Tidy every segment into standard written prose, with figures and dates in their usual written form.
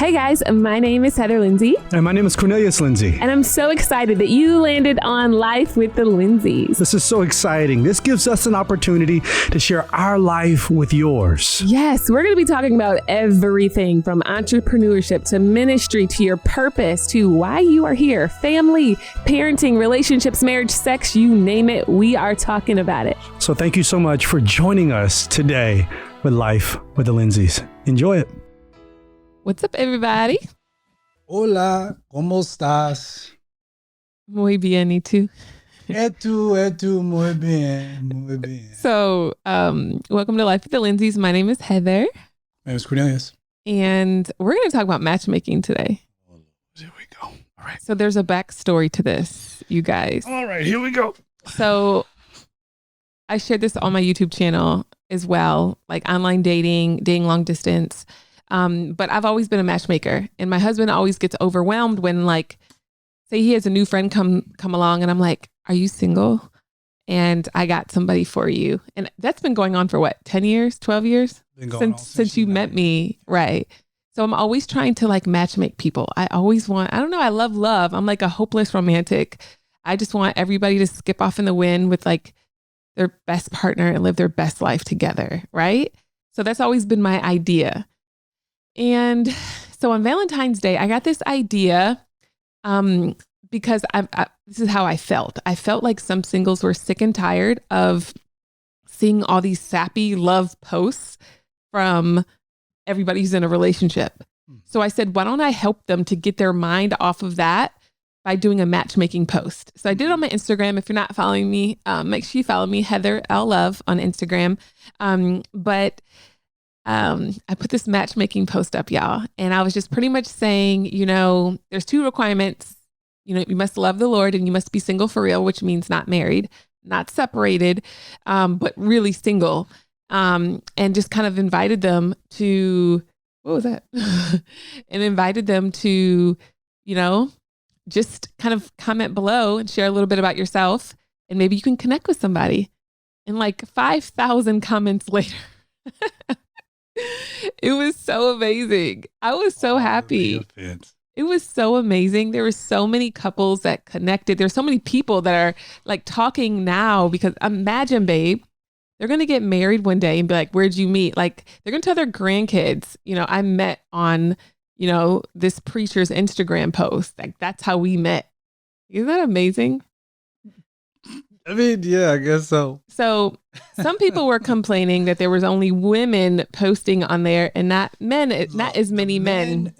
Hey guys, my name is Heather Lindsey. And my name is Cornelius Lindsey. And I'm so excited that you landed on Life with the Lindseys. This is so exciting. This gives us an opportunity to share our life with yours. Yes, we're going to be talking about everything from entrepreneurship to ministry to your purpose to why you are here, family, parenting, relationships, marriage, sex, you name it. We are talking about it. So thank you so much for joining us today with Life with the Lindseys. Enjoy it. What's up, everybody? Hola, ¿cómo estás? Muy bien, y tú? Tú, muy bien, muy bien. So, welcome to Life with the Lindseys. My name is Heather. My name is Cornelius. And we're going to talk about matchmaking today. Here we go. All right. So there's a backstory to this, you guys. All right, here we go. So I shared this on my YouTube channel as well, like online dating long distance. But I've always been a matchmaker, and my husband always gets overwhelmed when, like, say he has a new friend come along and I'm like, are you single? And I got somebody for you. And that's been going on for what, 10 years, 12 years? Since you met me. Right. So I'm always trying to like matchmake people. I love love. I'm like a hopeless romantic. I just want everybody to skip off in the wind with like their best partner and live their best life together. Right. So that's always been my idea. And so on Valentine's Day, I got this idea because this is how I felt. I felt like some singles were sick and tired of seeing all these sappy love posts from everybody who's in a relationship. So I said, why don't I help them to get their mind off of that by doing a matchmaking post? So I did it on my Instagram. If you're not following me, make sure you follow me, Heather L. Love on Instagram. I put this matchmaking post up, y'all. And I was just pretty much saying, there's two requirements. You must love the Lord and you must be single for real, which means not married, not separated, but really single. And just kind of invited them to, what was that? And invited them to, just kind of comment below and share a little bit about yourself. And maybe you can connect with somebody. And like 5,000 comments later. It was so amazing. I was so happy. It was so amazing. There were so many couples that connected. There's so many people that are like talking now because imagine, babe, they're going to get married one day and be like, where'd you meet? Like they're going to tell their grandkids, I met on, this preacher's Instagram post. Like that's how we met. Isn't that amazing? I mean, yeah, I guess so. So some people were complaining that there was only women posting on there and not men, not as many men.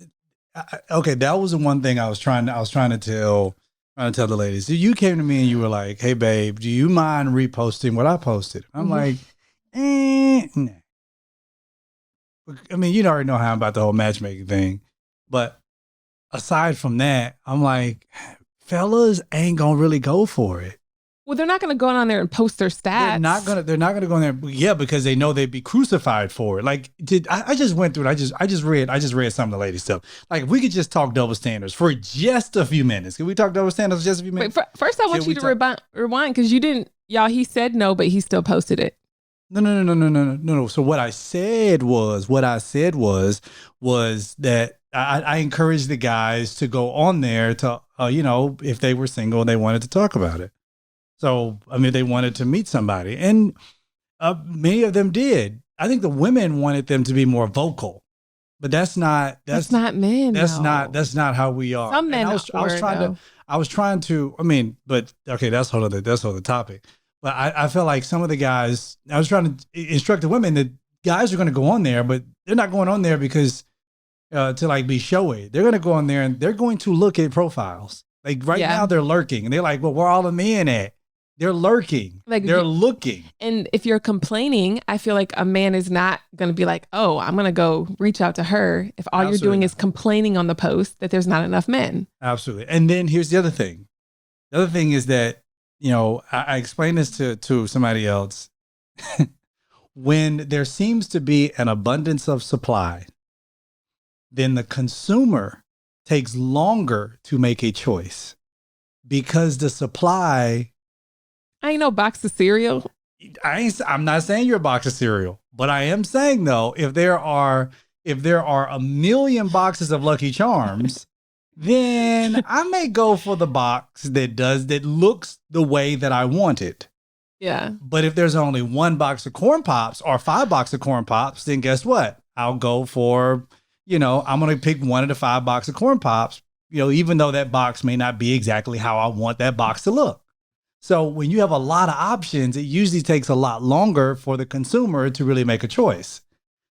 Okay, that was the one thing I was trying to tell the ladies. So you came to me and you were like, "Hey, babe, do you mind reposting what I posted?" I'm like, nah. I mean, you already know how I'm about the whole matchmaking thing, but aside from that, I'm like, fellas ain't gonna really go for it. Well, they're not going to go on there and post their stats. They're not gonna go in there. Yeah, because they know they'd be crucified for it. Like, I just went through it. I just read some of the ladies' stuff. Like, if we could just talk double standards for just a few minutes. Can we talk double standards for just a few minutes? Wait, first I want you to rewind because you didn't. Y'all, he said no, but he still posted it. No. So what I said was that I encouraged the guys to go on there to, if they were single and they wanted to talk about it. So, I mean, they wanted to meet somebody, and many of them did. I think the women wanted them to be more vocal, but that's not men. That's not how we are. Some men I was trying to. I mean, but okay, that's whole other topic. But I felt like some of the guys. I was trying to instruct the women that guys are going to go on there, but they're not going on there because to like be showy. They're going to go on there and they're going to look at profiles. Like now, they're lurking, and they're like, "Well, where are all the men at?" They're lurking. Like they're looking. And if you're complaining, I feel like a man is not going to be like, oh, I'm going to go reach out to her. If all you're doing is complaining on the post that there's not enough men. Absolutely. And then here's the other thing. The other thing is that, I explained this to somebody else. When there seems to be an abundance of supply, then the consumer takes longer to make a choice because the supply. I ain't no box of cereal. I'm not saying you're a box of cereal, but I am saying though, if there are if there are a million boxes of Lucky Charms, then I may go for the box that looks the way that I want it. Yeah. But if there's only one box of corn pops or 5 boxes of corn pops, then guess what? I'll go for, I'm going to pick one of the 5 boxes of corn pops, even though that box may not be exactly how I want that box to look. So when you have a lot of options, it usually takes a lot longer for the consumer to really make a choice.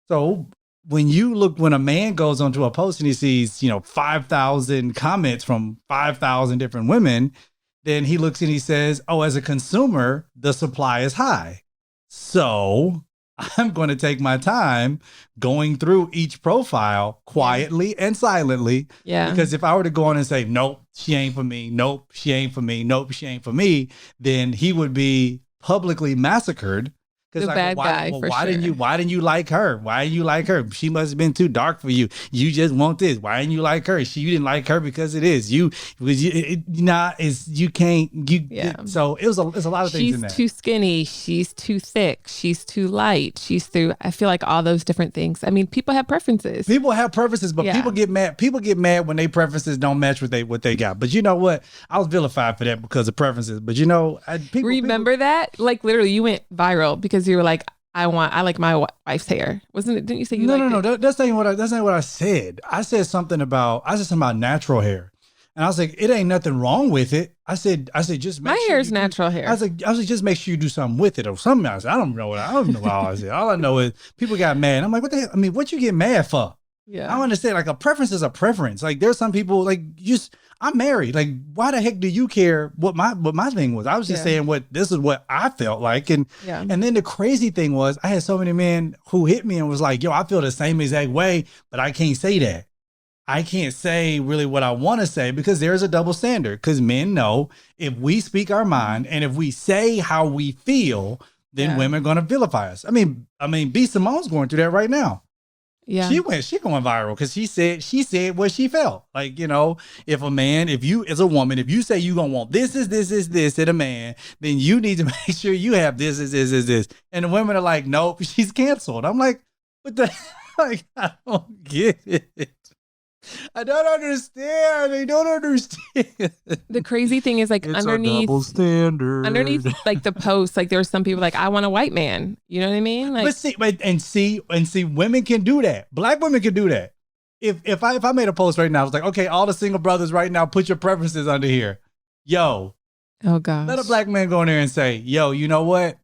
So when a man goes onto a post and he sees, 5,000 comments from 5,000 different women, then he looks and he says, oh, as a consumer, the supply is high. So I'm going to take my time going through each profile quietly and silently. Yeah. Because if I were to go on and say, nope, she ain't for me. Nope, she ain't for me. Nope, she ain't for me. Then he would be publicly massacred. The bad guy, for why sure. Why didn't you like her? Why didn't you like her? She must have been too dark for you. You just want this. Why didn't you like her? You didn't like her because it is you. You can't. Yeah. So it's a lot of things in that. She's too skinny. She's too thick. She's too light. I feel like all those different things. I mean, people have preferences. People have preferences, but people get mad. People get mad when their preferences don't match what they got. But you know what? I was vilified for that because of preferences. But remember that? Like literally, you went viral because you were like, I like my wife's hair. Wasn't it? Didn't you say you liked it? No. That's not what I said. I said something about natural hair, and I was like, it ain't nothing wrong with it. I said, just make my hair is natural hair. I was like, just make sure you do something with it or something else. I don't know what I said. All I know is people got mad. I'm like, what the hell? I mean, what you get mad for? Yeah. I don't understand. Like a preference is a preference. Like there's some people I'm married. Like, why the heck do you care what my thing was? I was just saying this is what I felt like. And then the crazy thing was I had so many men who hit me and was like, yo, I feel the same exact way, but I can't say that. I can't say really what I want to say because there's a double standard. Because men know if we speak our mind and if we say how we feel, then women are going to vilify us. I mean, B. Simone's going through that right now. Yeah. She going viral because she said what she felt. Like, if you as a woman, if you say you gonna want this in a man, then you need to make sure you have this. And the women are like, nope, she's canceled. I'm like, what the like, I don't get it. I don't understand. I don't understand. The crazy thing is like it's underneath a double standard. Underneath like the post, like there were some people like, I want a white man. You know what I mean? Like, but see, women can do that. Black women can do that. If I made a post right now, I was like, okay, all the single brothers right now, put your preferences under here. Yo. Oh God. Let a black man go in there and say, yo, you know what?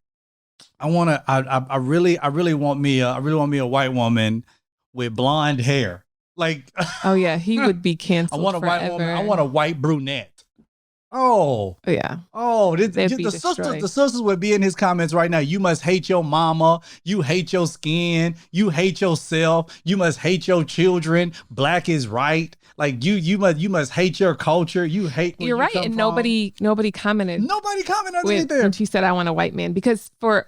I really want me a white woman with blonde hair. Like, oh yeah, he would be canceled. I want a forever. white woman. I want a white brunette. Oh yeah. Oh, the sisters would be in his comments right now. You must hate your mama. You hate your skin. You hate yourself. You must hate your children. Black is right. Like you must hate your culture. You hate. You're right, and nobody commented. Nobody commented underneath there. When she said, "I want a white man," because for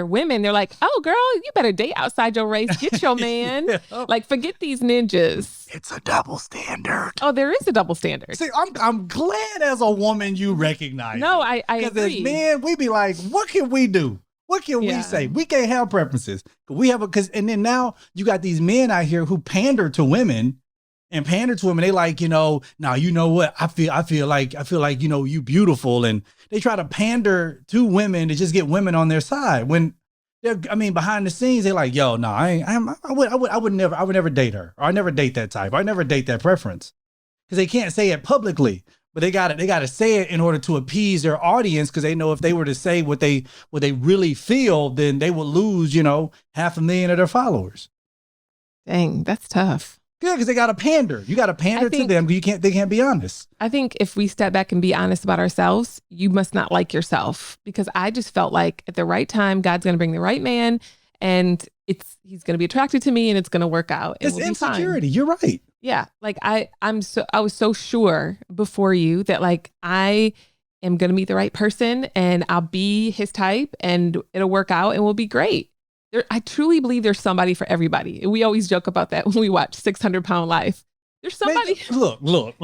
women, they're like, oh, girl, you better date outside your race. Get your man. Like, forget these ninjas. It's a double standard. Oh, there is a double standard. See, I'm glad as a woman you recognize. No, I agree. Because as men, we be like, what can we do? What can we say? We can't have preferences. And then now you got these men out here who pander to women. And pander to them, and they like, now you know what? I feel like you beautiful, and they try to pander to women to just get women on their side. When behind the scenes, they're like, yo, no, I would never date her, or I never date that type, I never date that preference, because they can't say it publicly, but they got to say it in order to appease their audience, because they know if they were to say what they really feel, then they will lose, 500,000 of their followers. Dang, that's tough. Yeah, because they got to pander. You got to pander to them. They can't be honest. I think if we step back and be honest about ourselves, you must not like yourself, because I just felt like at the right time, God's going to bring the right man, and he's going to be attracted to me, and it's going to work out. It's insecurity. You're right. Yeah. Like I was so sure before you that like I am going to meet the right person, and I'll be his type, and it'll work out, and we'll be great. I truly believe there's somebody for everybody. We always joke about that when we watch 600 Pound Life. There's somebody. Look.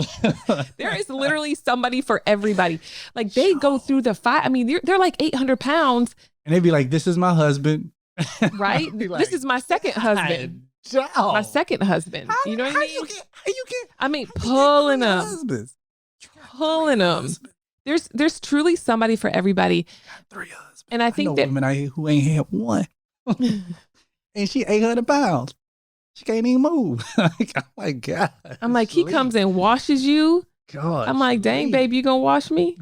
There is literally somebody for everybody. Like they go through the fight. I mean, they're like 800 pounds. And they'd be like, this is my husband. Right? Like, this is my second husband. Child. My second husband. You know what I mean? How you get? I mean, pulling them. Husbands. Pulling them. There's truly somebody for everybody. Got 3 husbands. And I think know that women out here who ain't had one. And she 800 pounds. She can't even move. Like, oh my God. I'm like, he comes and washes you. God. I'm like, dang, baby, you gonna wash me?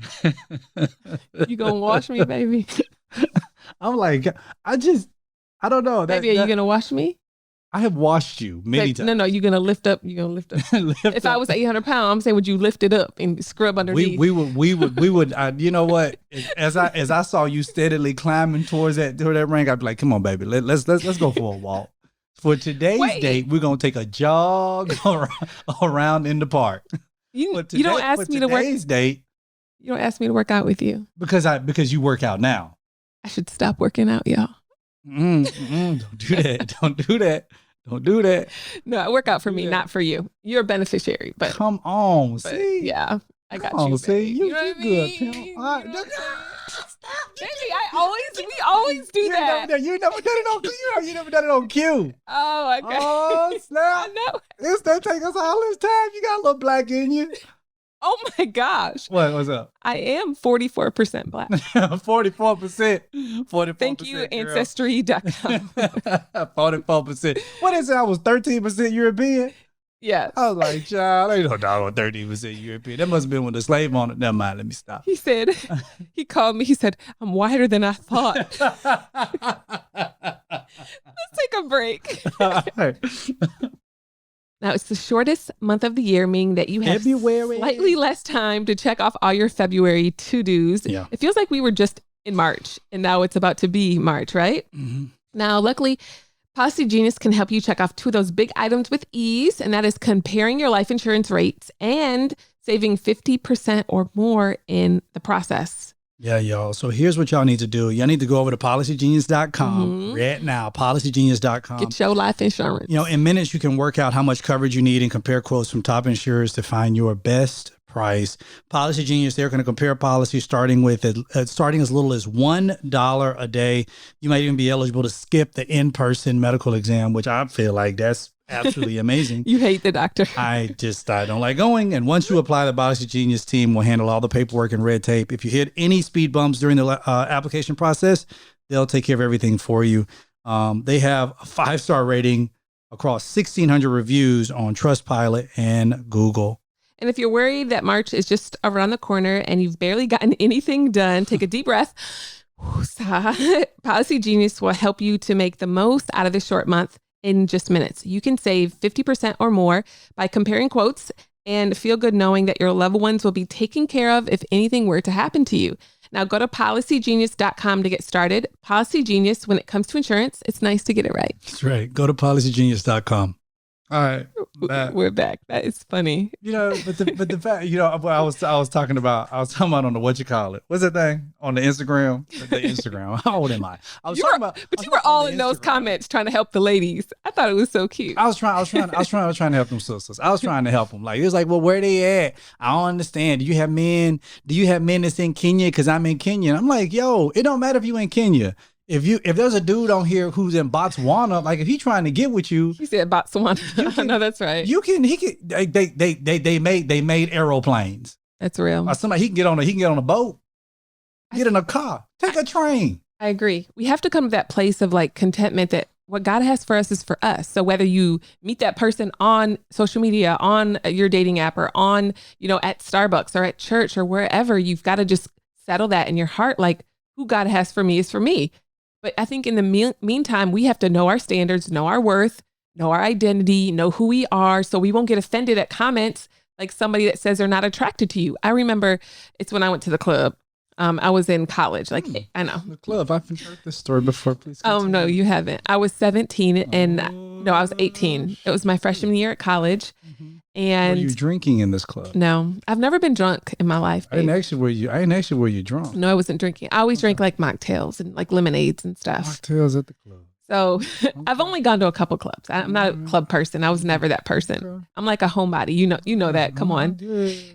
You gonna wash me, baby? I'm like, I don't know. Baby, are you gonna wash me? I have washed you many Like, times. no, you're gonna lift up. You're gonna lift up. If I was 800 pounds, I'm saying, would you lift it up and scrub underneath? We would. You know what? As I saw you steadily climbing towards that ring, I'd be like, come on, baby, let's go for a walk. For today's date, we're gonna take a jog around in the park. You don't ask me to work. Today's date. You don't ask me to work out with you because you work out now. I should stop working out, y'all. Don't do that. Don't do that. Don't do that. No, I work out for me, not for you. You're a beneficiary, but come on, but, see, yeah, I got you. See, you know what I good, mean? Tim. You know baby, we always do that. You never done it on cue. You never done it on cue. Oh, okay. Oh, snap! I know. This that take us all this time. You got a little black in you. Oh my gosh. What's up? I am 44% black. 44%. 44%. Thank you, Ancestry.com. 44%. What is it? I was 13% European. Yes. I was like, child, ain't no dog on 13% European. That must have been when the slave on it. Never mind, let me stop. He said, he called me, he said, I'm whiter than I thought. Let's take a break. Now, it's the shortest month of the year, meaning that you have slightly less time to check off all your February to-dos. Yeah. It feels like we were just in March, and now it's about to be March, right? Mm-hmm. Now, luckily, Policy Genius can help you check off 2 of those big items with ease, and that is comparing your life insurance rates and saving 50% or more in the process. Yeah, y'all. So here's what y'all need to do. Y'all need to go over to policygenius.com right now, policygenius.com. Get your life insurance. You know, in minutes, you can work out how much coverage you need and compare quotes from top insurers to find your best price. Policy Genius, they're going to compare policies starting as little as $1 a day. You might even be eligible to skip the in-person medical exam, which I feel like that's absolutely amazing. You hate the doctor. I don't like going. And once you apply, the Policy Genius team will handle all the paperwork and red tape. If you hit any speed bumps during the application process, they'll take care of everything for you. They have a 5-star rating across 1,600 reviews on Trustpilot and Google. And if you're worried that March is just around the corner and you've barely gotten anything done, take a deep breath. Policy Genius will help you to make the most out of this short month in just minutes. You can save 50% or more by comparing quotes and feel good knowing that your loved ones will be taken care of if anything were to happen to you. Now go to policygenius.com to get started. Policy Genius, when it comes to insurance, it's nice to get it right. That's right. Go to policygenius.com. All right, we're back. That is funny. You know, but the fact, you know, I was talking about on the what's that thing on the Instagram? The Instagram. How old am I? You were all in those comments trying to help the ladies. I thought it was so cute. I was trying to help them sisters. I was trying to help them. Like, it was like, well, where they at? I don't understand. Do you have men that's in Kenya? Because I'm in Kenya. And I'm like, yo, it don't matter if you in Kenya. If there's a dude on here who's in Botswana, like if he's trying to get with you, he said Botswana. No, that's right. They made aeroplanes. That's real. Somebody he can get on a boat, get in a car, take a train. I agree. We have to come to that place of like contentment that what God has for us is for us. So whether you meet that person on social media, on your dating app, or on, at Starbucks or at church or wherever, you've got to just settle that in your heart. Like, who God has for me is for me. But I think in the meantime, we have to know our standards, know our worth, know our identity, know who we are, so we won't get offended at comments like somebody that says they're not attracted to you. I remember it's when I went to the club. I was in college. Like, I know. The club. I've heard this story before. Please continue. Oh, no, you haven't. I was 17 and I was 18. It was my freshman year at college. Mm-hmm. And were you drinking in this club? No, I've never been drunk in my life. I didn't ask you were you drunk. No, I wasn't drinking. I always drank like mocktails and like lemonades and stuff. Mocktails at the club. So I've only gone to a couple clubs. I'm not a club person. I was never that person. Okay. I'm like a homebody. You know that. Come on.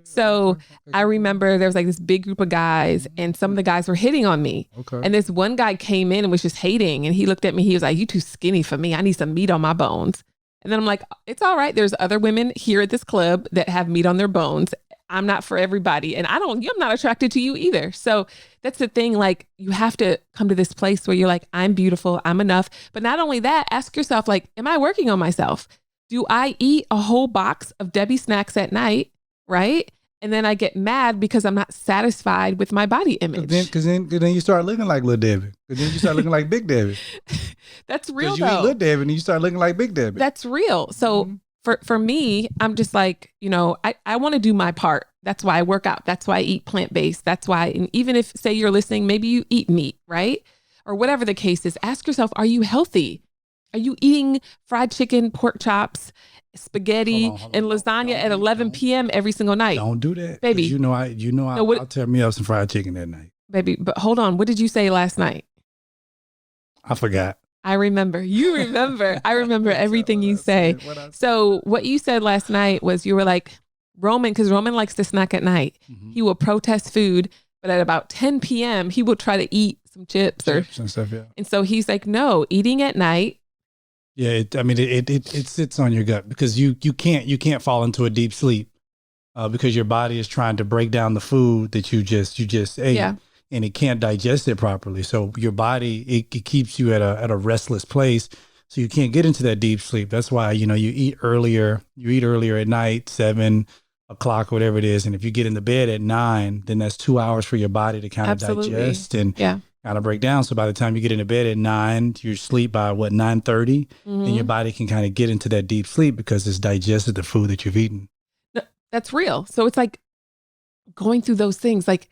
So I remember there was like this big group of guys and some of the guys were hitting on me. Okay. And this one guy came in and was just hating. And he looked at me. He was like, "You too skinny for me. I need some meat on my bones." And then I'm like, it's all right. There's other women here at this club that have meat on their bones. I'm not for everybody. And I'm not attracted to you either. So that's the thing. Like, you have to come to this place where you're like, I'm beautiful, I'm enough. But not only that, ask yourself, like, am I working on myself? Do I eat a whole box of Debbie snacks at night? Right. And then I get mad because I'm not satisfied with my body image. Because then you start looking like Little Debbie. Because then you start looking like Big Debbie. That's real, though. You eat Little Debbie and you start looking like Big Debbie. That's real. So for me, I'm just like, I want to do my part. That's why I work out. That's why I eat plant-based. That's why, and even if, say you're listening, maybe you eat meat, right? Or whatever the case is, ask yourself, are you healthy? Are you eating fried chicken, pork chops, spaghetti, and lasagna at 11 p.m. every single night? Don't do that, baby. I'll tear me up some fried chicken that night, baby. But hold on, what did you say last night? I forgot. I remember. You remember. I remember everything you say. So what you said last night was you were like, Roman, because Roman likes to snack at night. He will protest food, but at about 10 p.m. he will try to eat some chips and stuff. Yeah. And so he's like, no, eating at night. Yeah, it sits on your gut because you can't fall into a deep sleep because your body is trying to break down the food that you just ate, and it can't digest it properly. So your body it keeps you at a restless place, so you can't get into that deep sleep. That's why you eat earlier. You eat earlier at night, 7 o'clock, whatever it is, and if you get in the bed at 9, then that's 2 hours for your body to kind of digest and kind of break down. So by the time you get into bed at 9, you sleep by 9:30, and your body can kind of get into that deep sleep because it's digested the food that you've eaten. That's real. So it's like going through those things, like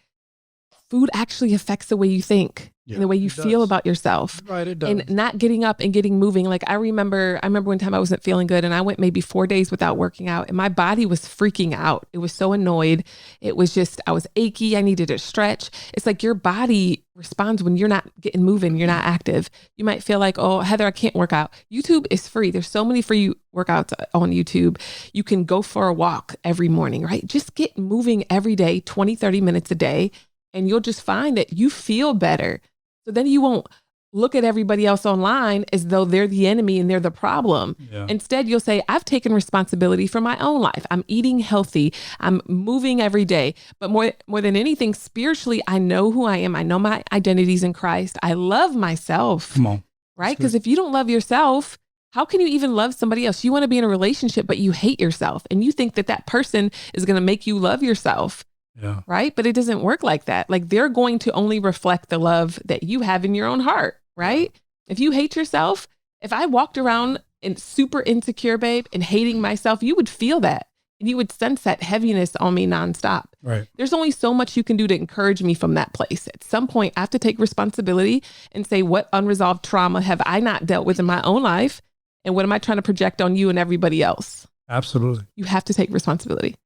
food actually affects the way you think and the way you feel about yourself. Right, it does. And not getting up and getting moving. Like I remember one time I wasn't feeling good and I went maybe 4 days without working out and my body was freaking out. It was so annoyed. It was just, I was achy. I needed to stretch. It's like your body responds when you're not getting moving, you're not active. You might feel like, oh, Heather, I can't work out. YouTube is free. There's so many free workouts on YouTube. You can go for a walk every morning, right? Just get moving every day, 20, 30 minutes a day. And you'll just find that you feel better. So then you won't look at everybody else online as though they're the enemy and they're the problem. Yeah. Instead, you'll say, I've taken responsibility for my own life. I'm eating healthy. I'm moving every day. But more than anything, spiritually, I know who I am. I know my identity's in Christ. I love myself. Come on. Right? Because if you don't love yourself, how can you even love somebody else? You want to be in a relationship, but you hate yourself. And you think that person is going to make you love yourself. Yeah. Right. But it doesn't work like that. Like they're going to only reflect the love that you have in your own heart. Right. If you hate yourself, if I walked around and super insecure, babe, and hating myself, you would feel that and you would sense that heaviness on me nonstop. Right. There's only so much you can do to encourage me from that place. At some point, I have to take responsibility and say, what unresolved trauma have I not dealt with in my own life? And what am I trying to project on you and everybody else? Absolutely. You have to take responsibility.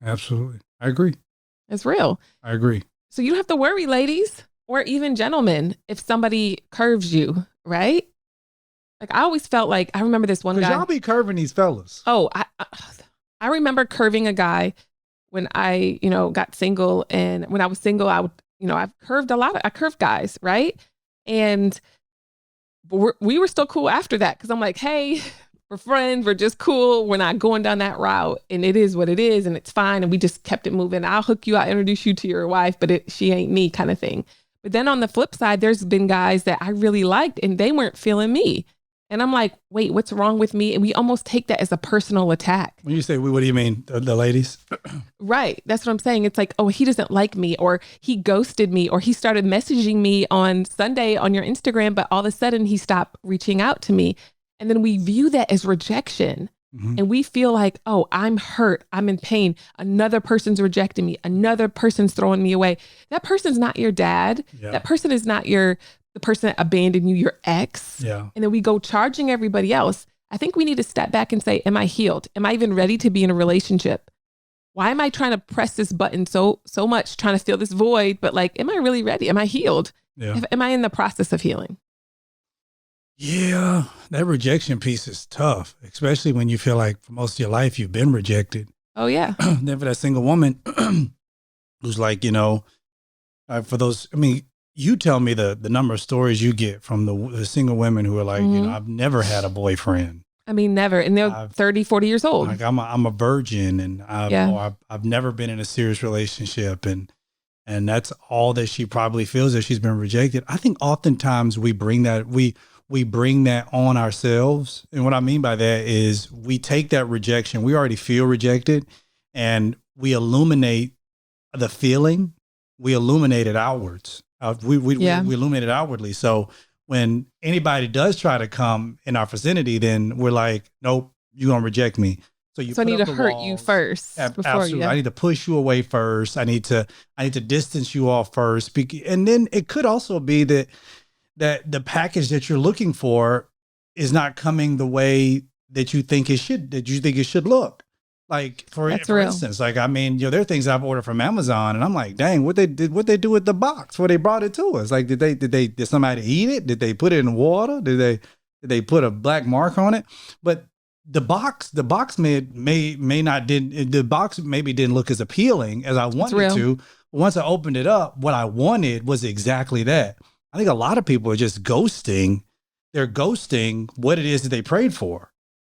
Absolutely. I agree. It's real. I agree. So you don't have to worry, ladies, or even gentlemen, if somebody curves you, right? Like I always felt like, I remember this one guy. Y'all be curving these fellas. Oh, I remember curving a guy when I, got single. And when I was single, I've curved I curved guys, right? And we were still cool after that. Cause I'm like, hey, we're friends. We're just cool. We're not going down that route. And it is what it is. And it's fine. And we just kept it moving. I'll hook you. I'll introduce you to your wife, but she ain't me kind of thing. But then on the flip side, there's been guys that I really liked and they weren't feeling me. And I'm like, wait, what's wrong with me? And we almost take that as a personal attack. When you say we, what do you mean? The ladies? Right. That's what I'm saying. It's like, oh, he doesn't like me, or he ghosted me, or he started messaging me on Sunday on your Instagram, but all of a sudden he stopped reaching out to me. And then we view that as rejection. And we feel like, oh, I'm hurt. I'm in pain. Another person's rejecting me. Another person's throwing me away. That person's not your dad. Yeah. That person is not the person that abandoned you, your ex. Yeah. And then we go charging everybody else. I think we need to step back and say, am I healed? Am I even ready to be in a relationship? Why am I trying to press this button so much, trying to fill this void? But like, am I really ready? Am I healed? Yeah. Am I in the process of healing? Yeah, that rejection piece is tough, especially when you feel like for most of your life you've been rejected. Oh, yeah. Then for that single woman who's like, for those, I mean, you tell me the number of stories you get from the single women who are like, I've never had a boyfriend. I mean, never. And they're 30, 40 years old. Like I'm a virgin, and I've never been in a serious relationship, and that's all that she probably feels, that she's been rejected. I think oftentimes we bring that on ourselves. And what I mean by that is we take that rejection, we already feel rejected, and we illuminate the feeling, we illuminate it outwards. We illuminate it outwardly. So when anybody does try to come in our vicinity, then we're like, nope, you're going to reject me. So I need to hurt you first. Absolutely. I need to push you away first. I need to distance you off first. And then it could also be that the package that you're looking for is not coming the way that you think it should look. Like for instance, like, I mean, there are things I've ordered from Amazon, and I'm like, dang, what they do with the box where they brought it to us? Like, did somebody eat it? Did they put it in water? Did they put a black mark on it? But the box maybe didn't look as appealing as I wanted it to. Once I opened it up, what I wanted was exactly that. I think a lot of people are just ghosting. They're ghosting what it is that they prayed for.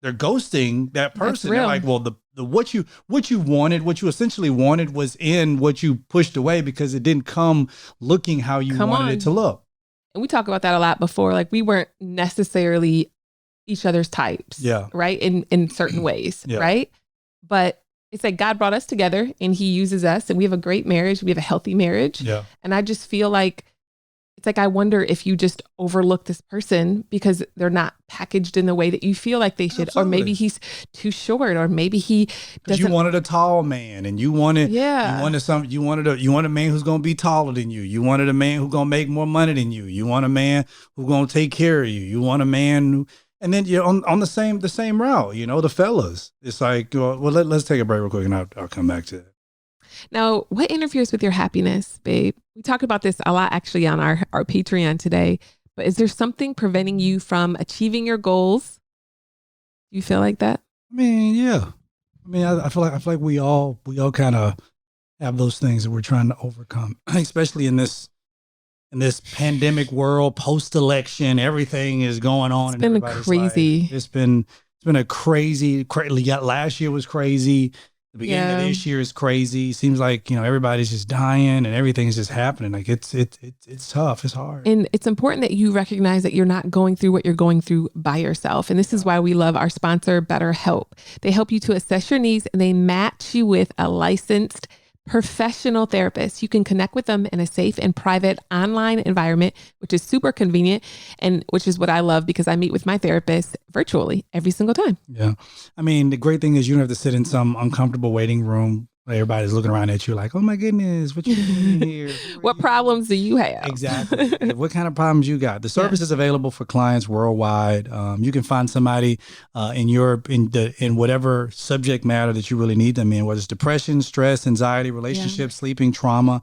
They're ghosting that person. They're like, well, what you essentially wanted was in what you pushed away because it didn't come looking how you wanted it to look. And we talk about that a lot before. Like, we weren't necessarily each other's types. Yeah. Right. In certain ways. Yeah. Right. But it's like God brought us together and he uses us, and we have a great marriage. We have a healthy marriage. Yeah. And I just feel like, it's like, I wonder if you just overlook this person because they're not packaged in the way that you feel like they should. Absolutely. Or maybe he's too short, or maybe he doesn't. You wanted a tall man, and you wanted a man who's going to be taller than you. You wanted a man who's going to make more money than you. You want a man who's going to take care of you. You want a man who, and then you're on the same route, the fellas. It's like, well, let's take a break real quick, and I'll come back to that. Now, what interferes with your happiness, babe? We talk about this a lot actually on our Patreon today, but is there something preventing you from achieving your goals? Do you feel like that? I mean, yeah. I mean, I feel like we all kind of have those things that we're trying to overcome, especially in this pandemic world, post-election, everything is going on. It's been crazy. Life. It's been a crazy. Last year was crazy. The beginning of this year is crazy. Seems like, everybody's just dying and everything's just happening. Like it's tough. It's hard. And it's important that you recognize that you're not going through what you're going through by yourself. And this is why we love our sponsor, BetterHelp. They help you to assess your needs, and they match you with a licensed professional therapist. You can connect with them in a safe and private online environment, which is super convenient, and which is what I love because I meet with my therapist virtually every single time. Yeah. I mean, the great thing is you don't have to sit in some uncomfortable waiting room. Everybody's looking around at you like, oh my goodness, what you doing here? What problems do you have? Exactly. What kind of problems you got? The service is available for clients worldwide. You can find somebody in whatever subject matter that you really need them in, whether it's depression, stress, anxiety, relationships, sleeping, trauma,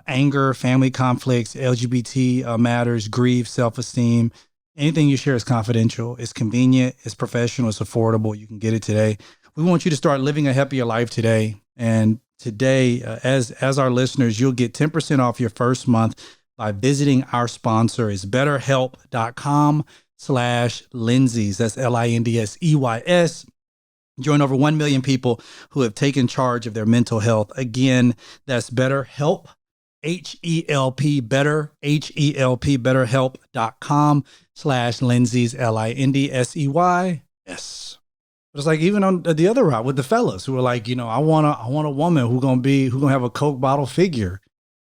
anger, family conflicts, LGBT matters, grief, self-esteem. Anything you share is confidential. It's convenient. It's professional. It's affordable. You can get it today. We want you to start living a happier life today. And today, as our listeners, you'll get 10% off your first month by visiting our sponsor. It's betterhelp.com/Lindseys. That's Lindseys. Join over 1 million people who have taken charge of their mental health. Again, that's BetterHelp, H-E-L-P, betterhelp.com/Lindseys, Lindseys. But it's like even on the other route with the fellas who are like, I want a woman who's gonna have a Coke bottle figure.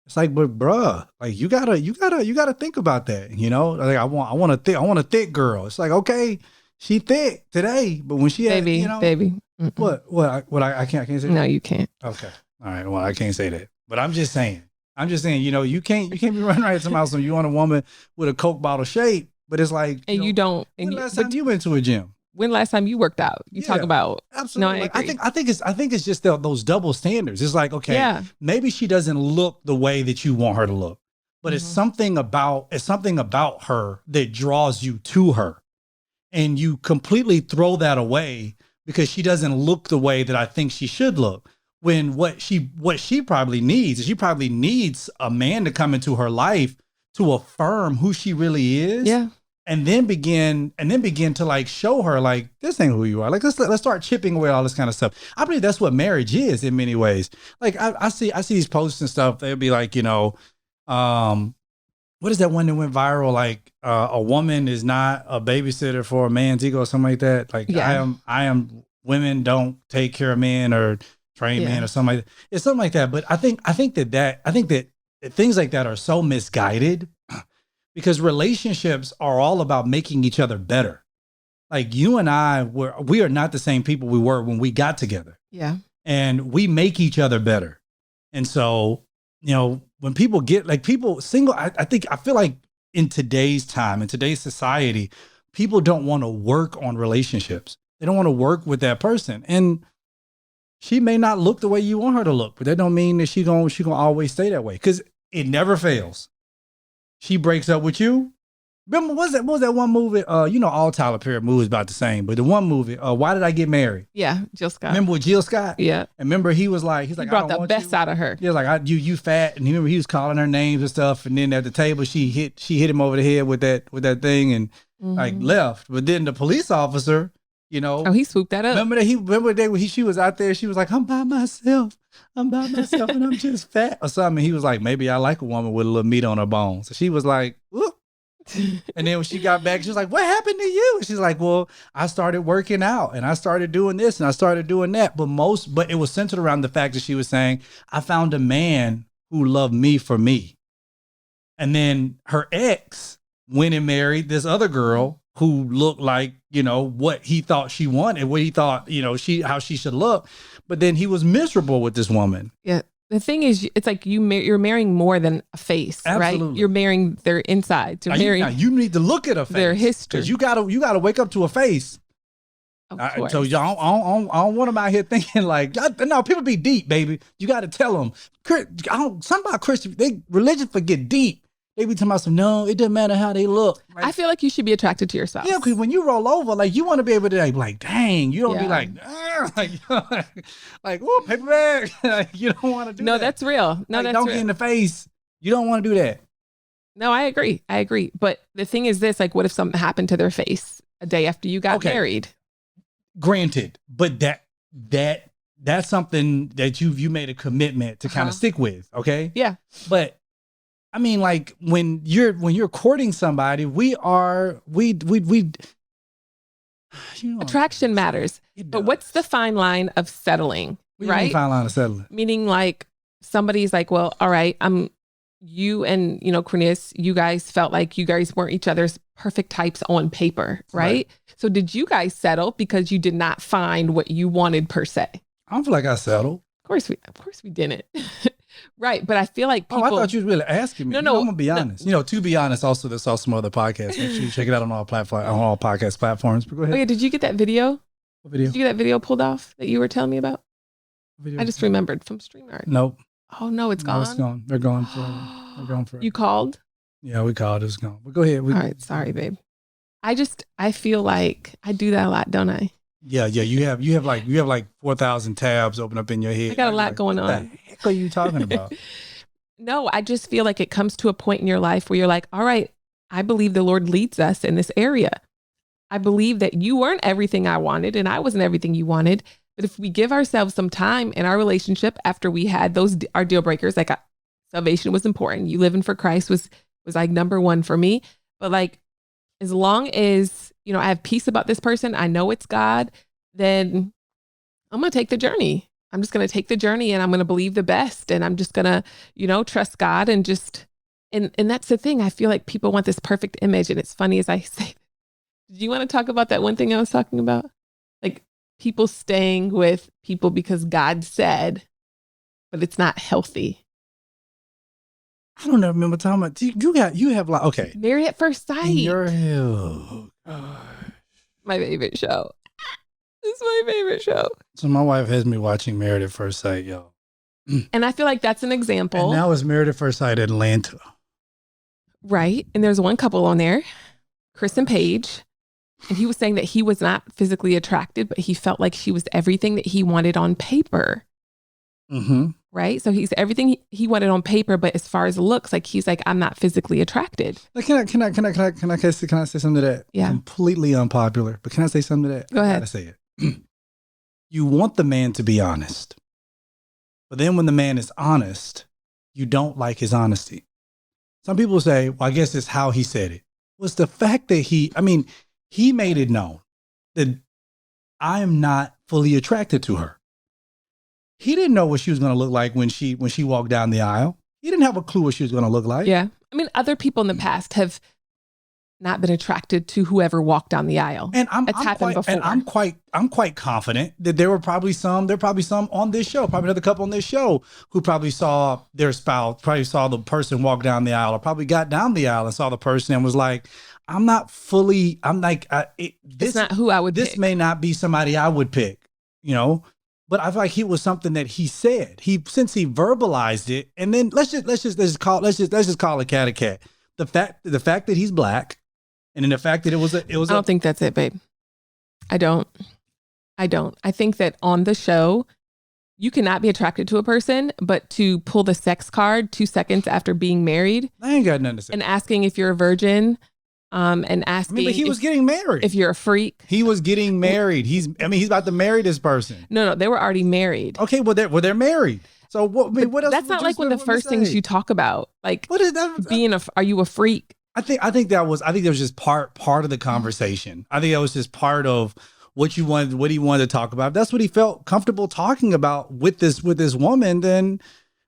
It's like, but bruh, like you gotta think about that. Like I want a thick girl. It's like, okay, she thick today, but when she baby. Mm-mm. What I can't say that? No, you can't. Okay, all right. Well, I can't say that, but I'm just saying, you can't be running right to some house and you want a woman with a Coke bottle shape, but it's like, and you don't. When last time you went to a gym? When last time you worked out? You talk about absolutely. No, I think it's just those double standards. It's like, okay, maybe she doesn't look the way that you want her to look, but it's something about her that draws you to her, and you completely throw that away because she doesn't look the way that I think she should look. When what she probably needs is a man to come into her life to affirm who she really is. Yeah. and then begin to like show her like this ain't who you are. Like let's start chipping away all this kind of stuff. I believe that's what marriage is in many ways. Like I see these posts and stuff. They'll be like, what is that one that went viral? Like a woman is not a babysitter for a man's ego or something like that. Like I am women don't take care of men or train men or something like that. It's something like that. But I think that things like that are so misguided because relationships are all about making each other better. Like you and we are not the same people we were when we got together. Yeah. And we make each other better. And so, when people get like people single, I feel like in today's time, in today's society, people don't want to work on relationships. They don't want to work with that person. And she may not look the way you want her to look, but that don't mean that she gonna always stay that way. Cause it never fails. She breaks up with you. Remember, what was that one movie? All Tyler Perry movies about the same, but the one movie, Why Did I Get Married? Yeah, Jill Scott. Remember with Jill Scott? Yeah. And remember he brought I the best out of her. Yeah, like you fat, and remember he was calling her names and stuff. And then at the table, she hit him over the head with that thing and like left. But then the police officer, he swooped that up. Remember the day when she was out there, she was like, I'm by myself and I'm just fat or something. And he was like, maybe I like a woman with a little meat on her bones. So she was like, whoop. And then when she got back, she was like, what happened to you? And she's like, well, I started working out and I started doing this and I started doing that. But it was centered around the fact that she was saying, I found a man who loved me for me. And then her ex went and married this other girl who looked like, what he thought she wanted, what he thought, how she should look. But then he was miserable with this woman. Yeah. The thing is, it's like you're marrying more than a face, Absolutely. Right? You're marrying their insides. You need to look at a face. Their history. Because you gotta wake up to a face. So I don't want them out here thinking like, no, people be deep, baby. You got to tell them. Something about Christian, religion forget deep. They be talking about no, it doesn't matter how they look. Right? I feel like you should be attracted to your spouse. Yeah, because when you roll over, like you want to be able to like, dang, you don't be like, oh, paper bag. Like, you don't want to do that. No, that's real. No, that's don't real. get in the face. You don't want to do that. No, I agree. But the thing is this, like, what if something happened to their face a day after you got married? Granted, but that's something that you made a commitment to kind of stick with. Okay. Yeah. But I mean, like when you're courting somebody, attraction matters. But what's the fine line of settling? Right? Fine line of settling. Meaning like somebody's like, well, all right, you and, Cornelius, you guys felt like you guys weren't each other's perfect types on paper, right? So did you guys settle because you did not find what you wanted per se? I don't feel like I settled. Of course we didn't. Right. But I feel like people... I thought you was really asking me. No, I'm going to be honest. To be honest, also there's also some other podcasts. Make sure you check it out on all podcast platforms. But go ahead. Oh yeah, did you get that video? What video? Did you get that video pulled off that you were telling me about? Video? I just remembered from StreamYard. Nope. Oh no, it's gone. It's gone. They're gone forever. You called? Yeah, we called. It was gone. But go ahead. All right. Sorry, babe. I feel like I do that a lot, don't I? Yeah. You have like 4,000 tabs open up in your head. I got a lot going on. What the heck are you talking about? No, I just feel like it comes to a point in your life where you're like, all right, I believe the Lord leads us in this area. I believe that you weren't everything I wanted and I wasn't everything you wanted. But if we give ourselves some time in our relationship after we had our deal breakers, like salvation was important. You living for Christ was like number one for me. But like, as long as, I have peace about this person, I know it's God, then I'm going to take the journey. I'm just going to take the journey and I'm going to believe the best. And I'm just going to, trust God and just, and that's the thing. I feel like people want this perfect image. And it's funny as I say, do you want to talk about that one thing I was talking about? Like people staying with people because God said, but it's not healthy. I don't know. Remember talking about you have like, okay. Married at First Sight. My favorite show. It's my favorite show. So my wife has me watching Married at First Sight, y'all. And I feel like that's an example. And now it's Married at First Sight Atlanta. Right. And there's one couple on there, Chris and Paige. And he was saying that he was not physically attracted, but he felt like she was everything that he wanted on paper. Mm-hmm. right? So he's everything he wanted on paper, but as far as looks, like he's like, I'm not physically attracted. Like, can I say something to that? Yeah. Completely unpopular, but can I say something to that? Go ahead. I gotta say it. You want the man to be honest, but then when the man is honest, you don't like his honesty. Some people say, well, I guess it's how he said it. Was the fact that he made it known that I am not fully attracted to her. He didn't know what she was going to look like when she walked down the aisle. He didn't have a clue what she was going to look like. Yeah. I mean, other people in the past have not been attracted to whoever walked down the aisle. And I'm quite confident that there are probably some on this show, probably another couple on this show who probably saw their spouse, probably saw the person walk down the aisle, or probably got down the aisle and saw the person and was like, it's not who I would pick. This may not be somebody I would pick, but I feel like it was something that he said. Since he verbalized it, and then let's just call a cat a cat. The fact that he's black, and then the fact that it was. I don't think that's it, babe. I don't. I think that on the show, you cannot be attracted to a person, but to pull the sex card 2 seconds after being married, I ain't got nothing to say. And asking if you're a virgin, and asking. But he was getting married. If you're a freak, he was getting married. He's about to marry this person. No, they were already married. Okay, well they're married. So what else? That's not like one of the first things you talk about. Like, what is that? Are you a freak? I think that was just part of the conversation. I think that was just part of what he wanted to talk about. If that's what he felt comfortable talking about with this woman, then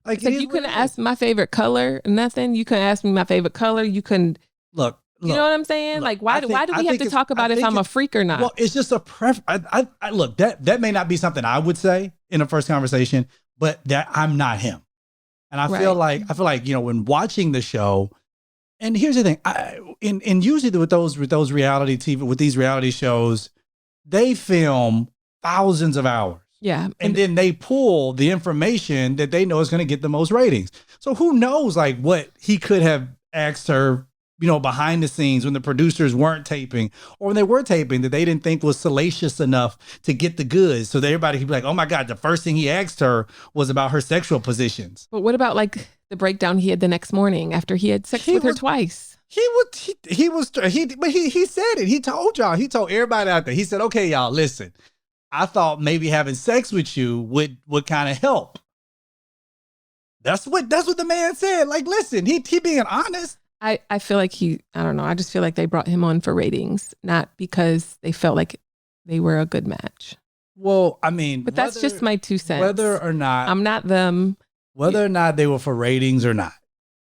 like you couldn't ask my favorite color, nothing. You couldn't ask me my favorite color. You couldn't look. You know what I'm saying? Look, like, why do we have to talk about if I'm a freak or not? Well, it's just a preference. I look, that may not be something I would say in a first conversation, but that I'm not him. And I feel like, when watching the show, and here's the thing, and usually with those reality TV, with these reality shows, they film thousands of hours. Yeah. And then they pull the information that they know is going to get the most ratings. So who knows, like, what he could have asked her, behind the scenes when the producers weren't taping, or when they were taping that they didn't think was salacious enough to get the goods. So that everybody could be like, oh my God, the first thing he asked her was about her sexual positions. But what about like the breakdown he had the next morning after he had sex with her twice? He said it. He told everybody out there. He said, okay, y'all, listen, I thought maybe having sex with you would kind of help. That's what the man said. Like, listen, he being honest. I feel like I don't know. I just feel like they brought him on for ratings, not because they felt like they were a good match. Well, I mean, but that's just my 2 cents. Whether or not I'm not them. Whether or not they were for ratings or not,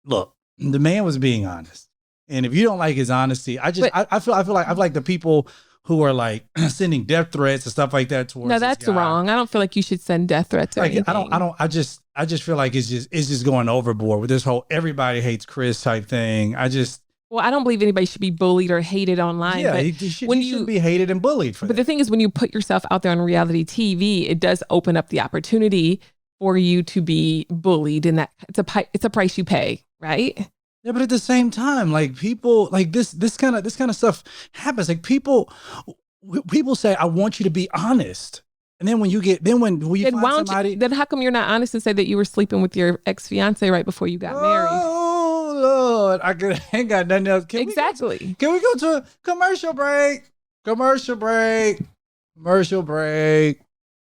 look, the man was being honest. And if you don't like his honesty, I feel like the people who are like sending death threats and stuff like that towards. No, that's wrong. I don't feel like you should send death threats or anything. I just feel like it's just going overboard with this whole everybody hates Chris type thing. Well, I don't believe anybody should be bullied or hated online. Yeah, but he should be hated and bullied for that. But the thing is, when you put yourself out there on reality TV, it does open up the opportunity for you to be bullied, and that it's a price you pay, right? Yeah, but at the same time, like, people like this kind of stuff happens. Like, people say, I want you to be honest. And then when you find somebody, then how come you're not honest and say that you were sleeping with your ex-fiance right before you got married? Oh Lord, I ain't got nothing else. Can we go to a commercial break? Commercial break.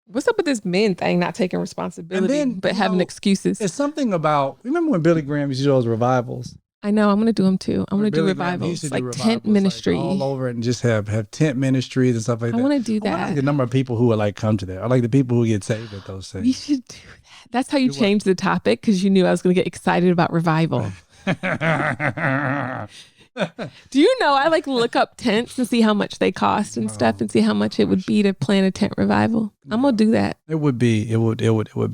What's up with this men thing, not taking responsibility, but having excuses? It's something about, remember when Billy Graham used to do those revivals? I know. I'm going to do them too. I'm going to do revivals, like tent ministry, like all over, and just have tent ministries and stuff like that. I want to do that. I like the number of people who would like come to that. I like the people who get saved at those things. We should do that. That's how you change the topic, because you knew I was going to get excited about revival. Do you know I like look up tents and see how much they cost and stuff, and see how much it would be to plan a tent revival? I'm gonna do that. It would be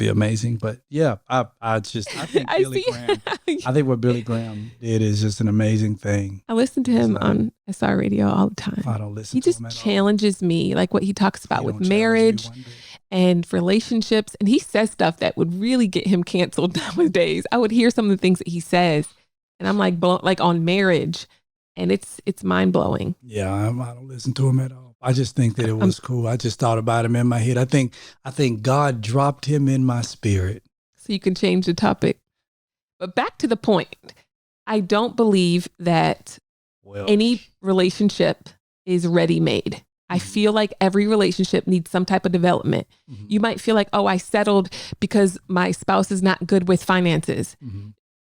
amazing. But yeah, I think I think what Billy Graham did is just an amazing thing. I listen to him on SR radio all the time. I don't listen. He just challenges me, like what he talks about with marriage and relationships, and he says stuff that would really get him canceled nowadays. I would hear some of the things that he says, and I'm like on marriage, and it's mind blowing. Yeah, I don't listen to him at all. I just think that it was cool. I just thought about him in my head. I think God dropped him in my spirit. so you can change the topic. But back to the point, I don't believe that any relationship is ready-made. I feel like every relationship needs some type of development. You might feel like, oh, I settled because my spouse is not good with finances.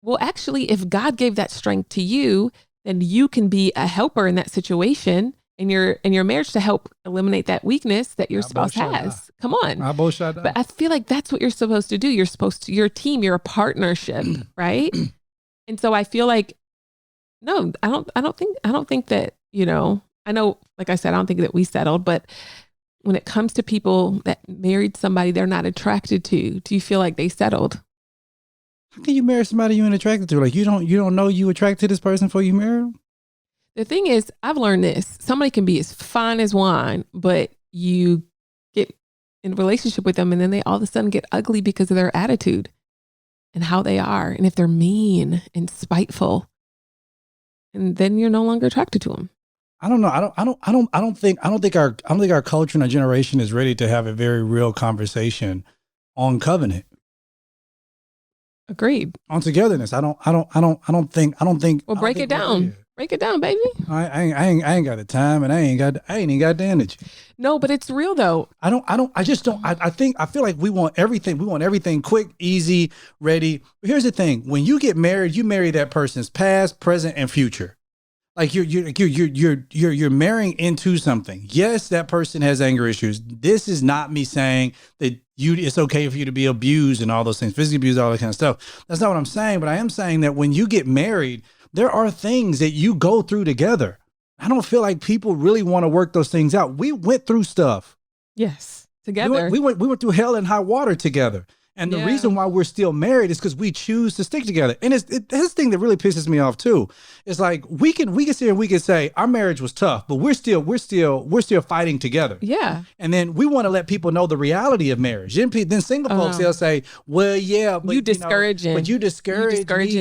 Well, actually, if God gave that strength to you, then you can be a helper in that situation in your marriage to help eliminate that weakness that your spouse has. Come on. But I feel like that's what you're supposed to do. You're a team, you're a partnership, right? And so I feel like, no, I don't think that, I know, like I said, I don't think that we settled, but when it comes to people that married somebody they're not attracted to, do you feel like they settled? How can you marry somebody you ain't attracted to? Like you don't know you attracted to this person before you marry them? The thing is, I've learned this. Somebody can be as fine as wine, but you get in a relationship with them and then they all of a sudden get ugly because of their attitude and how they are. And if they're mean and spiteful, and then you're no longer attracted to them. I don't know. I don't think our culture and our generation is ready to have a very real conversation on covenant. Agreed. On togetherness. I don't think. Well, break it down. Break it down, baby. I ain't got the time, and I ain't even got the energy. No, but it's real though. I feel like we want everything. We want everything quick, easy, ready. But here's the thing: when you get married, you marry that person's past, present, and future. Like you're marrying into something. Yes, that person has anger issues. This is not me saying that it's okay for you to be abused and all those things, physically abused, all that kind of stuff. That's not what I'm saying. But I am saying that when you get married, there are things that you go through together. I don't feel like people really want to work those things out. We went through stuff. Yes, together. We went through hell and high water together. And the reason why we're still married is because we choose to stick together. And it's this thing that really pisses me off too. It's like we can sit here and we can say our marriage was tough, but we're still fighting together. Yeah. And then we want to let people know the reality of marriage. Then single folks, they'll say, "Well, yeah, but you discouraging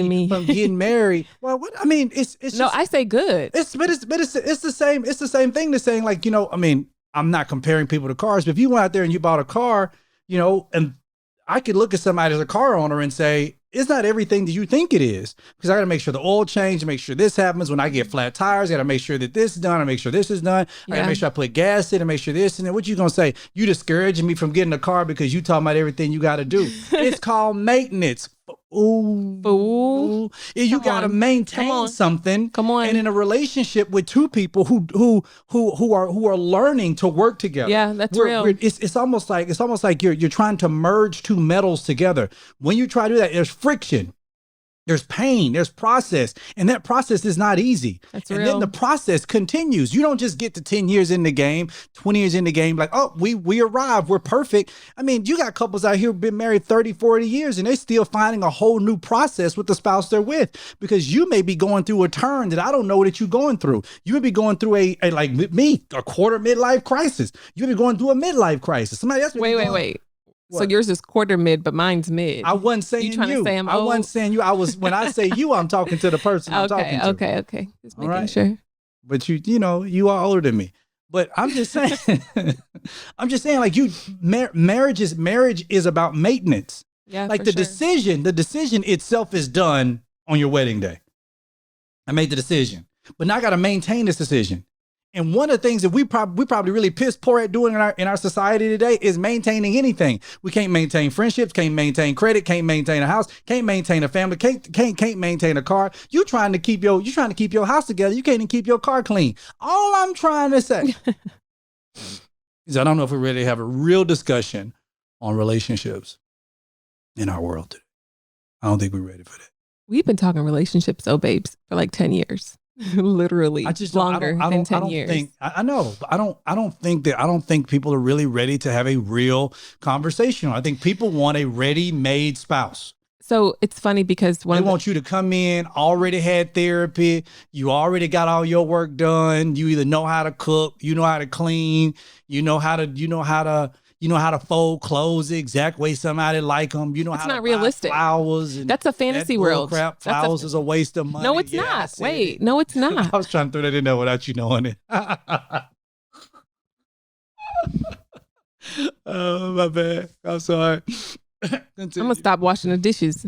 me from getting married." Well, what I mean, it's no, just, I say good. It's the same. It's the same thing to saying like, I mean, I'm not comparing people to cars, but if you went out there and you bought a car, and I could look at somebody as a car owner and say, it's not everything that you think it is. Because I got to make sure the oil change, make sure this happens. When I get flat tires, I got to make sure that this is done. I make sure this is done. I got to make sure I put gas in and make sure this. And then what you going to say? You discouraging me from getting a car because you talking about everything you got to do. It's called maintenance. Ooh. You got to maintain something. Come on. And in a relationship with two people who are learning to work together. Yeah, that's real. It's almost like you're trying to merge two metals together. When you try to do that, there's friction. There's pain, there's process, and that process is not easy. That's and real. Then the process continues. You don't just get to 10 years in the game, 20 years in the game, like, oh, we arrived, we're perfect. I mean, you got couples out here who've been married 30, 40 years, and they're still finding a whole new process with the spouse they're with, because you may be going through a turn that I don't know that you're going through. You may be going through a like me, a quarter midlife crisis. You may be going through a midlife crisis. Somebody else. Wait. What? So yours is quarter mid, but mine's mid. I wasn't saying you. To say I'm I old? wasn't saying you. When I say you, I'm talking to the person I'm talking to. Okay. Just making sure. But you are older than me. But I'm just saying, like marriage is about maintenance. Yeah, like the decision itself is done on your wedding day. I made the decision, but now I got to maintain this decision. And one of the things that we probably really piss poor at doing in our society today is maintaining anything. We can't maintain friendships, can't maintain credit, can't maintain a house, can't maintain a family, can't maintain a car. You're trying to keep your house together. You can't even keep your car clean. All I'm trying to say is I don't know if we're ready to have a real discussion on relationships in our world today. I don't think we're ready for that. We've been talking relationships, babes, for like 10 years. Literally, longer than 10 years. I know, but I don't think people are really ready to have a real conversation. I think people want a ready-made spouse. So it's funny because they want you to come in, already had therapy, you already got all your work done, you either know how to cook, you know how to clean, you know how to fold clothes the exact way somebody like them. You know that's how not to realistic. Buy flowers. And that's a fantasy world. Crap. Flowers is a waste of money. No, it's not. Wait, no, it's not. I was trying to throw that in there without you knowing it. Oh, my bad. I'm sorry. I'm gonna stop washing the dishes.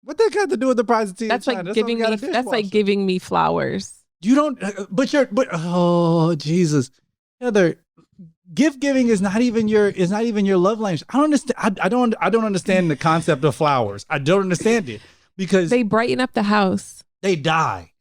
What that got to do with the price of tea? That's like giving me. That's like giving me flowers. You don't. But oh Jesus, Heather, gift giving is not even your love language. I don't understand. I don't understand the concept of flowers. I don't understand it because they brighten up the house. They die.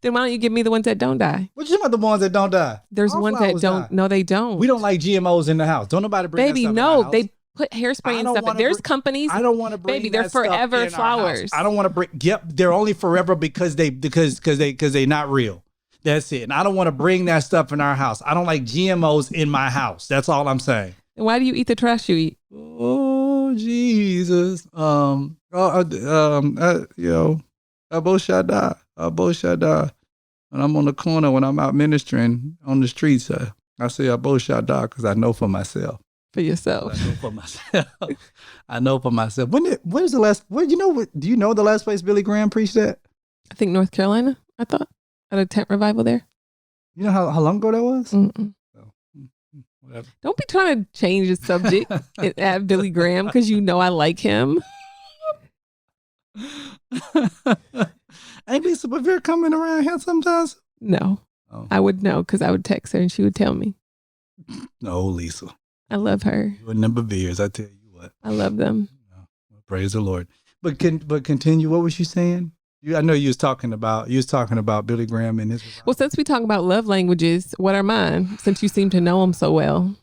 Then why don't you give me the ones that don't die? What you talking about the ones that don't die? There's All ones that don't. die. No, they don't. We don't like GMOs in the house. Don't nobody bring baby. that stuff No, in my house. they put hairspray and stuff. There's companies. I don't want to bring. Baby, they're forever flowers. I don't want to bring. Yep, they're only forever because they not real. That's it. And I don't want to bring that stuff in our house. I don't like GMOs in my house. That's all I'm saying. And why do you eat the trash you eat? Oh Jesus. Abo Shaddai. When I'm on the corner, when I'm out ministering on the streets, I say Abo Shaddai because I know for myself. For yourself. I know for myself. I know for myself. When's the last? Do you know the last place Billy Graham preached at? I think North Carolina. I thought at a tent revival there. You know how long ago that was? Whatever. Don't be trying to change the subject at Billy Graham because you know I like him. Ain't Lisa Bevere coming around here sometimes? No. Oh. I would know because I would text her and she would tell me. No, Lisa. I love her. You and them Beveres, I tell you what. I love them. Praise the Lord. But continue. What was you saying? I know you was talking about Billy Graham and his. Well, since we talk about love languages, what are mine? Since you seem to know them so well.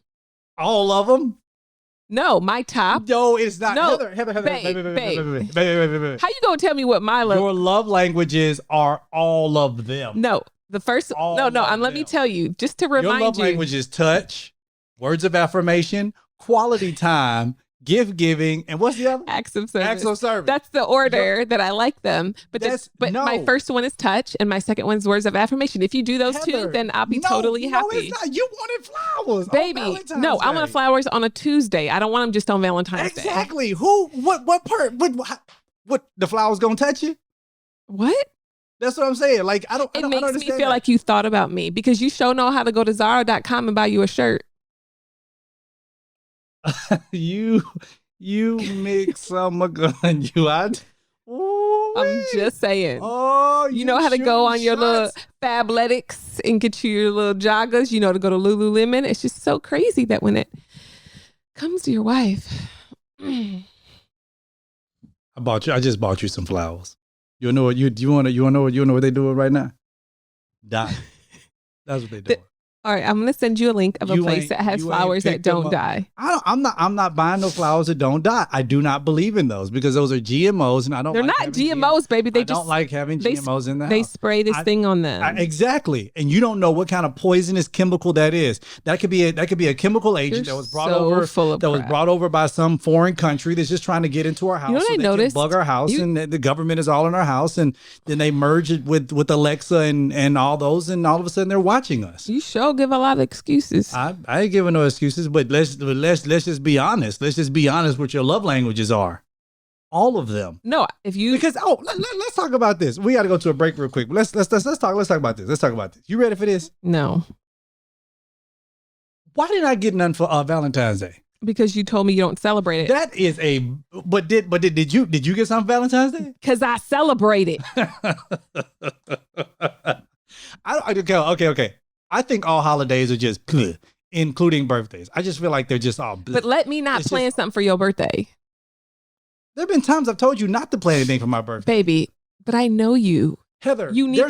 All of them? No, my top. No, it's not. No, Heather. Babe. How you gonna tell me what my love? Your love languages are all of them. No, the first. Let me tell you, just to remind you. Your love language is touch, words of affirmation, quality time, gift giving, and what's the other? Acts of service. Acts of service. That's the order that I like them. But my first one is touch, and my second one is words of affirmation. If you do those two, then I'll be totally happy. No, it's not. You wanted flowers, baby. No, I want flowers on a Tuesday. I don't want them just on Valentine's Day. Exactly. Who? What part? What? The flowers gonna touch you? What? That's what I'm saying. Like It makes me feel like you thought about me because you sure know how to go to Zara.com and buy you a shirt. you mix some gun. I'm just saying. Oh, you know how to go on your little Fabletics and get you your little joggers. You know to go to Lululemon. It's just so crazy that when it comes to your wife, I just bought you some flowers. You know what what they doing right now? Die. That's what they doing. All right, I'm gonna send you a link of a place that has flowers that don't die. I'm not buying no flowers that don't die. I do not believe in those because those are GMOs, and I don't. They're not GMOs, baby. They don't like having GMOs in the house. They spray this thing on them. Exactly, and you don't know what kind of poisonous chemical that is. That could be a chemical agent that was brought over by some foreign country that's just trying to get into our house. You know what I noticed? Bug our house, and the government is all in our house, and then they merge it with Alexa and all those, and all of a sudden they're watching us. You sure give a lot of excuses. I ain't giving no excuses, but let's just be honest. Let's just be honest what your love languages are. All of them. No, let's talk about this. We got to go to a break real quick. Let's talk about this. Let's talk about this. You ready for this? No. Why didn't I get none for Valentine's Day? Because you told me you don't celebrate it. That is did you get something Valentine's Day? Because I celebrate it. Okay. I think all holidays are just including birthdays. I just feel like they're just all But let me not plan something for your birthday. There have been times I've told you not to plan anything for my birthday. Baby, but I know you. Heather, you need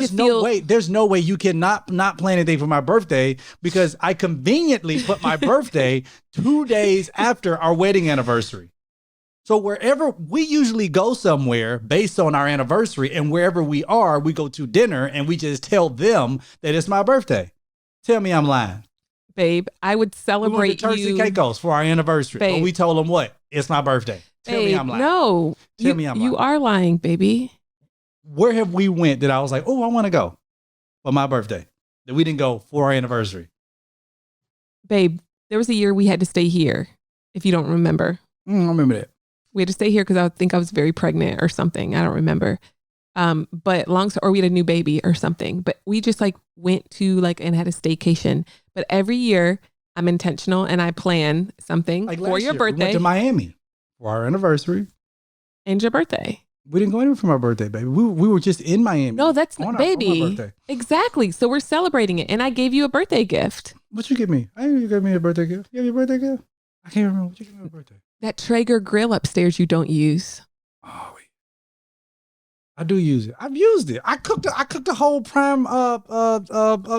there's no way you can not plan anything for my birthday because I conveniently put my birthday 2 days after our wedding anniversary. So wherever we usually go somewhere based on our anniversary, and wherever we are, we go to dinner and we just tell them that it's my birthday. Tell me I'm lying. Babe, I would celebrate we went to Turks and Caicos for our anniversary. But we told them what? It's my birthday. Tell me I'm lying. No. Tell me I'm lying. You are lying, baby. Where have we went that I was like, oh, I want to go for my birthday? That we didn't go for our anniversary. Babe, there was a year we had to stay here, if you don't remember. I remember that. We had to stay here because I think I was very pregnant or something. I don't remember. But or we had a new baby or something. But we just went to and had a staycation. But every year I'm intentional and I plan something for your birthday. We went to Miami for our anniversary. And your birthday. We didn't go anywhere for my birthday, baby. We were just in Miami. No, that's on baby. my birthday. Exactly. So we're celebrating it. And I gave you a birthday gift. What you give me? I didn't you give me a birthday gift. You gave me a birthday gift? I can't remember what you gave me a birthday. That Traeger grill upstairs you don't use. Oh, wait. I do use it. I've used it. I cooked the whole prime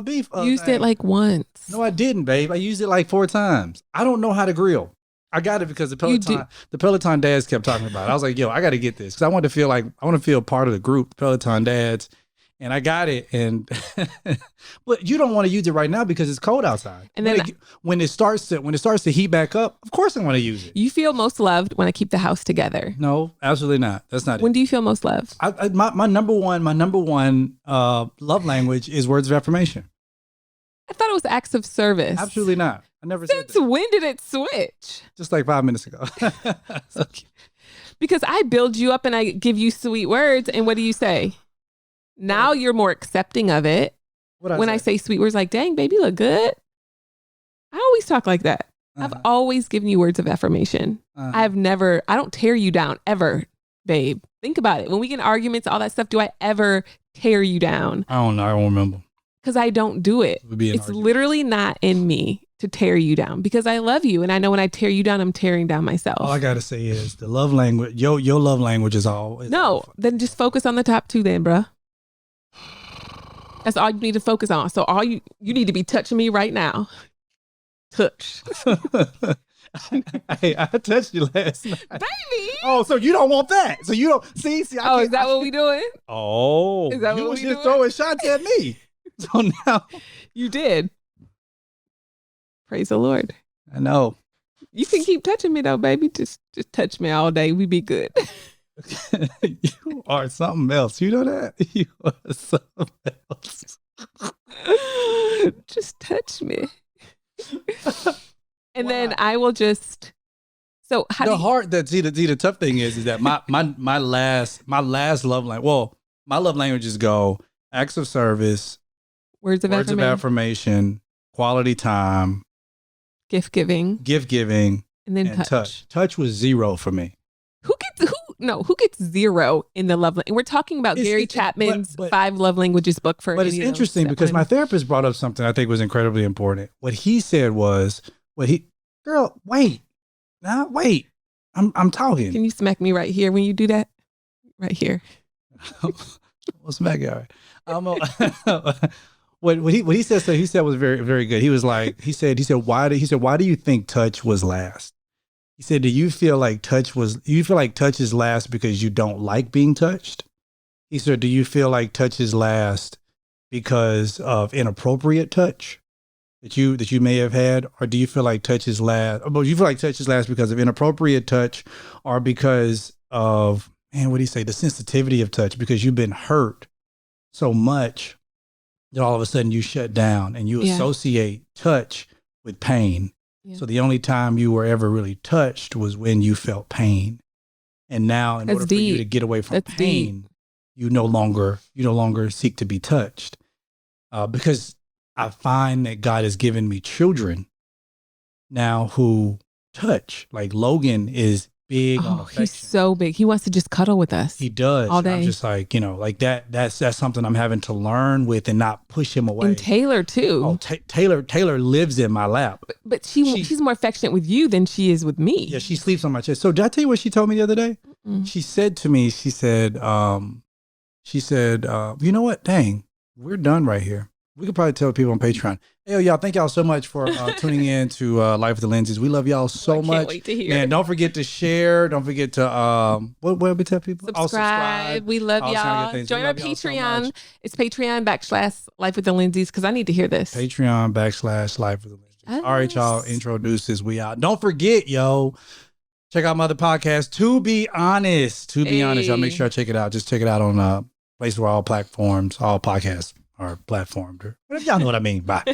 beef. Used thing. it like once. No, I didn't, babe. I used it like 4 times. I don't know how to grill. I got it because the Peloton dads kept talking about it. I was like, yo, I got to get this because I want to feel part of the group, the Peloton dads. And I got it, and but you don't want to use it right now because it's cold outside. And then when it starts to heat back up, of course I want to use it. You feel most loved when I keep the house together. No, absolutely not. That's not When it. do you feel most loved? My number one love language is words of affirmation. I thought it was acts of service. Absolutely not. I never said Since that. when did it switch? Just like 5 minutes ago. Because I build you up and I give you sweet words, and what do you say? Now you're more accepting of it. When I say sweet words like, dang, baby, you look good. I always talk like that. I've always given you words of affirmation. I don't tear you down ever, babe. Think about it. When we get in arguments, all that stuff, do I ever tear you down? I don't know. I don't remember. Because I don't do it. It's literally not in me to tear you down because I love you. And I know when I tear you down, I'm tearing down myself. All I got to say is the love language, your love language is all. Then just focus on the top 2 then, bruh. That's all you need to focus on. So all you need to be touching me right now. Touch. Hey, I touched you last night. Baby. Oh, so you don't want that. So you don't see. Is that what we doing? Oh. Is that you what was we just doing? throwing shots at me. So now. You did. Praise the Lord. I know. You can keep touching me though, baby. Just touch me all day. We be good. You are something else. You know that? You are something else. Just touch me. And then I will just. So how the tough thing is that my last love language. Well, my love languages go acts of service, words of affirmation, quality time, gift giving, and then touch. Touch was 0 for me. Who gets 0 in the love language? And we're talking about Gary Chapman's 5 love languages book for. But it's interesting because my therapist brought up something I think was incredibly important. What he said was, girl, wait, I'm talking. Can you smack me right here when you do that? Right here. Well, smack it. All right. What he said. So he said was very, very good. He was like, he said, why do you think touch was last? He said, do you feel like touch is last because you don't like being touched? He said, do you feel like touch is last because of inappropriate touch that you may have had? Or do you feel like touch is last? Or do you feel like touch is last because of inappropriate touch or because of, what do you say? The sensitivity of touch, because you've been hurt so much that all of a sudden you shut down and you associate touch with pain. Yeah. So the only time you were ever really touched was when you felt pain. And now in order for you to get away from pain, you no longer seek to be touched. Because I find that God has given me children now who touch. Like Logan is big on affection. He's so big. He wants to just cuddle with us. He does. All day. I'm just like, like that's something I'm having to learn with and not push him away. And Taylor too. Oh, Taylor lives in my lap. But she's more affectionate with you than she is with me. Yeah, she sleeps on my chest. So did I tell you what she told me the other day? Mm-mm. She said to me, she said, you know what? Dang, we're done right here. We could probably tell people on Patreon. Hey, y'all, thank y'all so much for tuning in to Life with the Lindseys. We love y'all so much. Can't wait to hear. Man, don't forget to share. Don't forget to what we tell people? Subscribe. We love y'all. Join our Patreon. It's Patreon/Life with the Lindseys because I need to hear this. Patreon/Life with the Lindseys. All right, y'all. Introduces. We out. Don't forget, check out my other podcast. To be honest, y'all make sure I check it out. Just check it out on places where all platforms, all podcasts are platformed. Or whatever. Y'all know what I mean. Bye.